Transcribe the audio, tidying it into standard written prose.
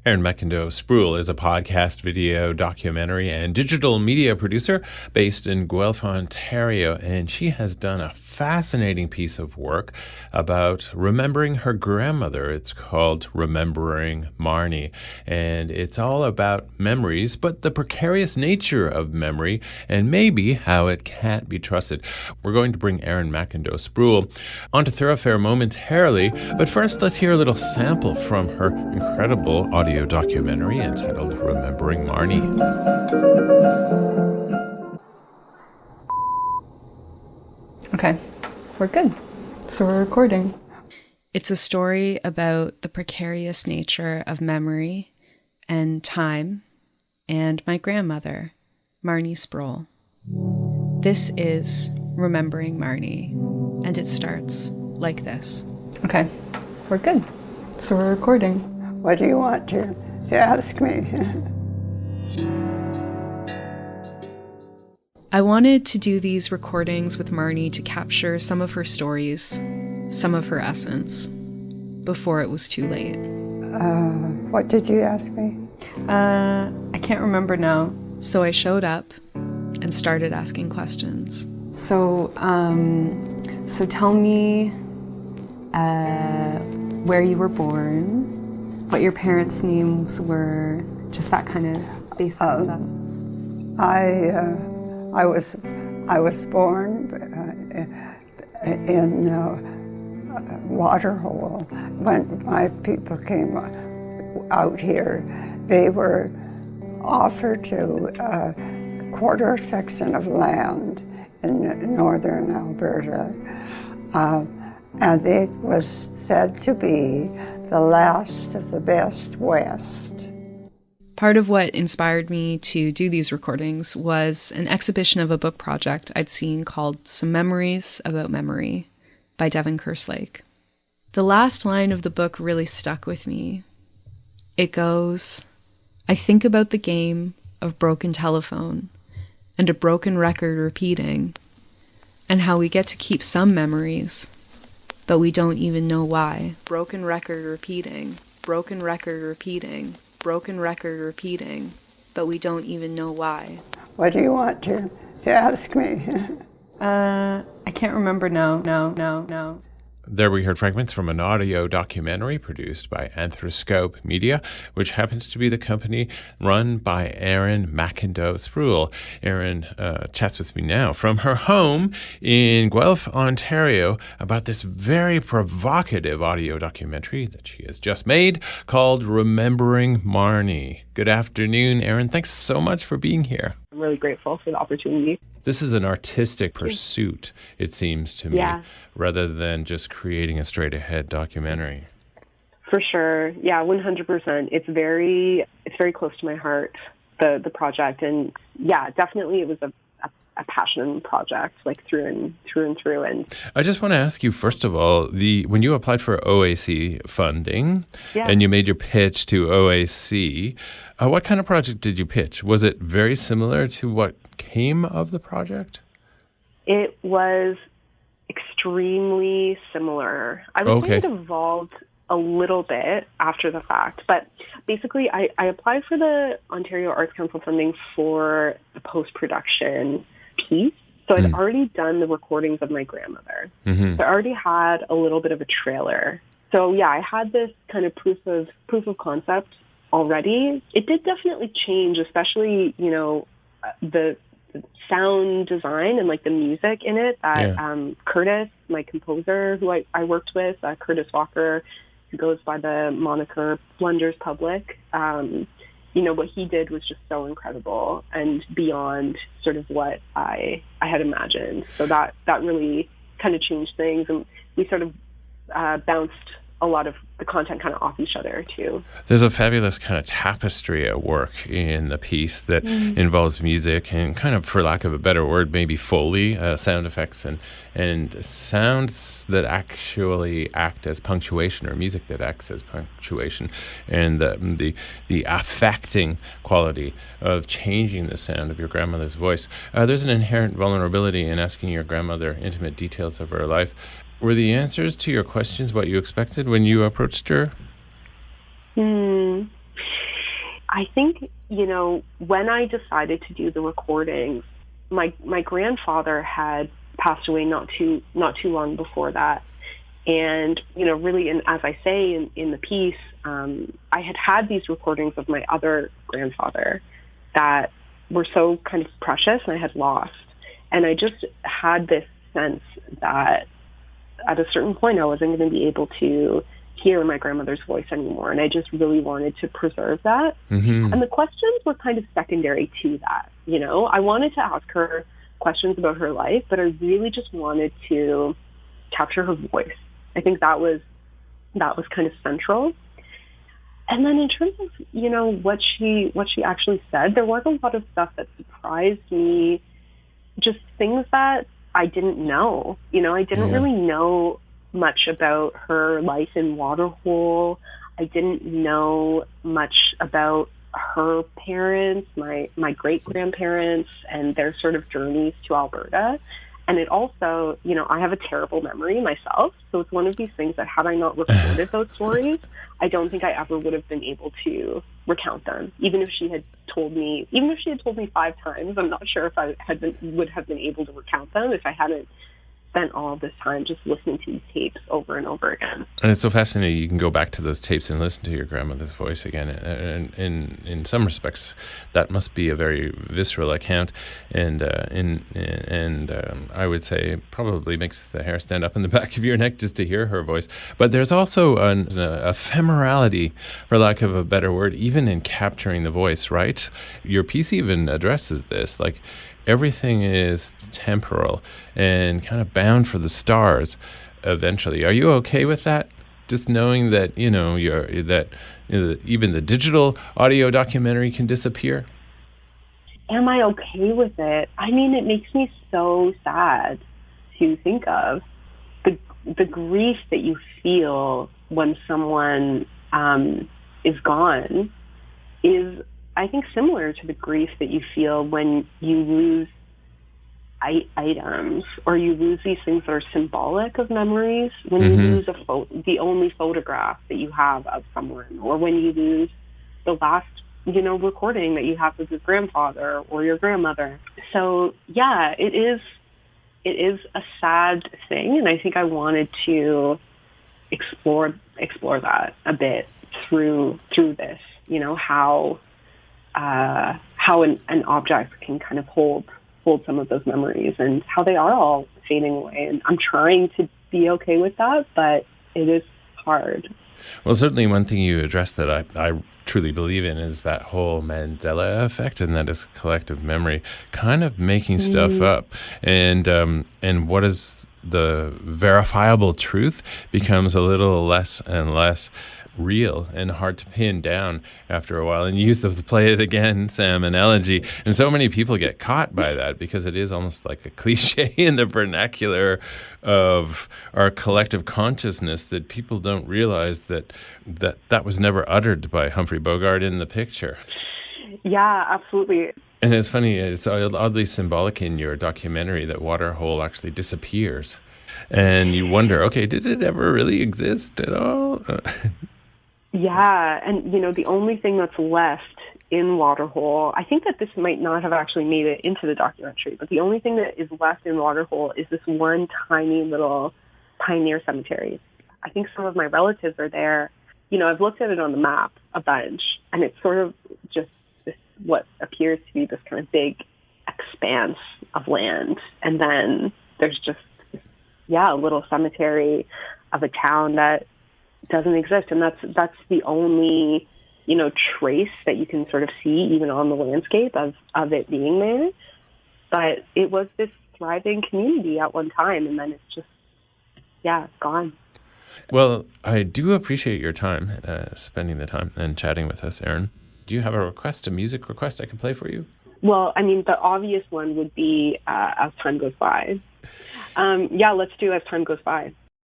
Erin MacIndoe Sproule is a podcast, video, documentary, and digital media producer based in Guelph, Ontario, and she has done a fascinating piece of work about remembering her grandmother. It's called Remembering Marnie, and it's all about memories, but the precarious nature of memory and maybe how it can't be trusted. We're going to bring Erin MacIndoe Sproule onto Thoroughfare momentarily, but first let's hear a little sample from her incredible audio documentary entitled Remembering Marnie. Okay, we're good. So we're recording. It's a story about the precarious nature of memory and time and my grandmother, Marnie Sproule. This is Remembering Marnie, and it starts like this. Okay, we're good. So we're recording. What do you want to ask me? I wanted to do these recordings with Marnie to capture some of her stories, some of her essence, before it was too late. What did you ask me? I can't remember now. So I showed up and started asking questions. So tell me where you were born, what your parents' names were, just that kind of basic stuff. I was born in Waterhole. When my people came out here, they were offered to a quarter section of land in northern Alberta, and it was said to be the last of the best West. Part of what inspired me to do these recordings was an exhibition of a book project I'd seen called Some Memories About Memory by Devin Kerslake. The last line of the book really stuck with me. It goes, "I think about the game of broken telephone and a broken record repeating, and how we get to keep some memories, but we don't even know why. Broken record repeating, broken record repeating, broken record repeating, but we don't even know why." What do you want to ask me? I can't remember now. No. There we heard fragments from an audio documentary produced by Anthroscope Media, which happens to be the company run by Erin MacIndoe Sproule. Erin chats with me now from her home in Guelph, Ontario, about this very provocative audio documentary that she has just made called Remembering Marnie. Good afternoon, Erin. Thanks so much for being here. I'm really grateful for the opportunity. This is an artistic pursuit, it seems to me, rather than just creating a straight-ahead documentary. For sure. Yeah, 100%. It's very close to my heart, the project. And yeah, definitely it was a passion project, like through and through. And I just want to ask you, first of all, when you applied for OAC funding and you made your pitch to OAC, what kind of project did you pitch? Was it very similar to what came of the project? It was extremely similar. I would say it evolved a little bit after the fact, but basically I applied for the Ontario Arts Council funding for the post-production piece. So I'd already done the recordings of my grandmother. Mm-hmm. So I already had a little bit of a trailer. So yeah, I had this kind of proof of concept already. It did definitely change, especially, the sound design and like the music in it that Curtis, my composer who I worked with, Curtis Walker, who goes by the moniker Blunders Public, what he did was just so incredible and beyond sort of what I had imagined. So that really kind of changed things, and we sort of bounced a lot of the content kind of off each other too. There's a fabulous kind of tapestry at work in the piece that involves music and kind of, for lack of a better word, maybe Foley, sound effects and sounds that actually act as punctuation, or music that acts as punctuation, and the affecting quality of changing the sound of your grandmother's voice. There's an inherent vulnerability in asking your grandmother intimate details of her life. Were the answers to your questions what you expected when you approached her? I think, when I decided to do the recordings, my grandfather had passed away not too long before that. And, really, and as I say in the piece, I had these recordings of my other grandfather that were so kind of precious and I had lost. And I just had this sense that at a certain point I wasn't going to be able to hear my grandmother's voice anymore. And I just really wanted to preserve that. Mm-hmm. And the questions were kind of secondary to that. I wanted to ask her questions about her life, but I really just wanted to capture her voice. I think that was kind of central. And then in terms of, what she actually said, there was a lot of stuff that surprised me, just things that I didn't know. I didn't really know much about her life in Waterhole. I didn't know much about her parents, my great-grandparents, and their sort of journeys to Alberta. And it also, I have a terrible memory myself. So it's one of these things that had I not recorded those stories, I don't think I ever would have been able to recount them. Even if she had told me 5 times, I'm not sure if I would have been able to recount them if I hadn't spent all this time just listening to these tapes over and over again. And it's so fascinating. You can go back to those tapes and listen to your grandmother's voice again. And in some respects, that must be a very visceral account. And I would say probably makes the hair stand up in the back of your neck just to hear her voice. But there's also an ephemerality, for lack of a better word, even in capturing the voice, right? Your piece even addresses this, like, everything is temporal and kind of bound for the stars eventually. Are you okay with that? Just knowing that, even the digital audio documentary can disappear? Am I okay with it? I mean, it makes me so sad to think of the grief that you feel when someone is gone is, I think, similar to the grief that you feel when you lose items or you lose these things that are symbolic of memories, when you lose the only photograph that you have of someone, or when you lose the last, recording that you have with your grandfather or your grandmother. So yeah, it is a sad thing. And I think I wanted to explore that a bit through this, how an object can kind of hold some of those memories and how they are all fading away. And I'm trying to be okay with that, but it is hard. Well, certainly one thing you addressed that I truly believe in is that whole Mandela effect, and that is collective memory, kind of making stuff up. And what is the verifiable truth becomes a little less and less real and hard to pin down after a while. And you used to play it again, Sam, analogy. And so many people get caught by that because it is almost like a cliche in the vernacular of our collective consciousness that people don't realize that was never uttered by Humphrey Bogart in the picture. Yeah, absolutely. And it's funny, it's oddly symbolic in your documentary that Waterhole actually disappears. And you wonder, okay, did it ever really exist at all? Yeah, and the only thing that's left in Waterhole, I think that this might not have actually made it into the documentary, but the only thing that is left in Waterhole is this one tiny little pioneer cemetery. I think some of my relatives are there. I've looked at it on the map a bunch, and it's sort of just this, what appears to be this kind of big expanse of land. And then there's just, a little cemetery of a town that doesn't exist. And that's the only, trace that you can sort of see even on the landscape of it being there. But it was this thriving community at one time, and then it's just, gone. Well, I do appreciate your time, spending the time and chatting with us, Erin. Do you have a music request I can play for you? Well, I mean, the obvious one would be As Time Goes By. Let's do As Time Goes By.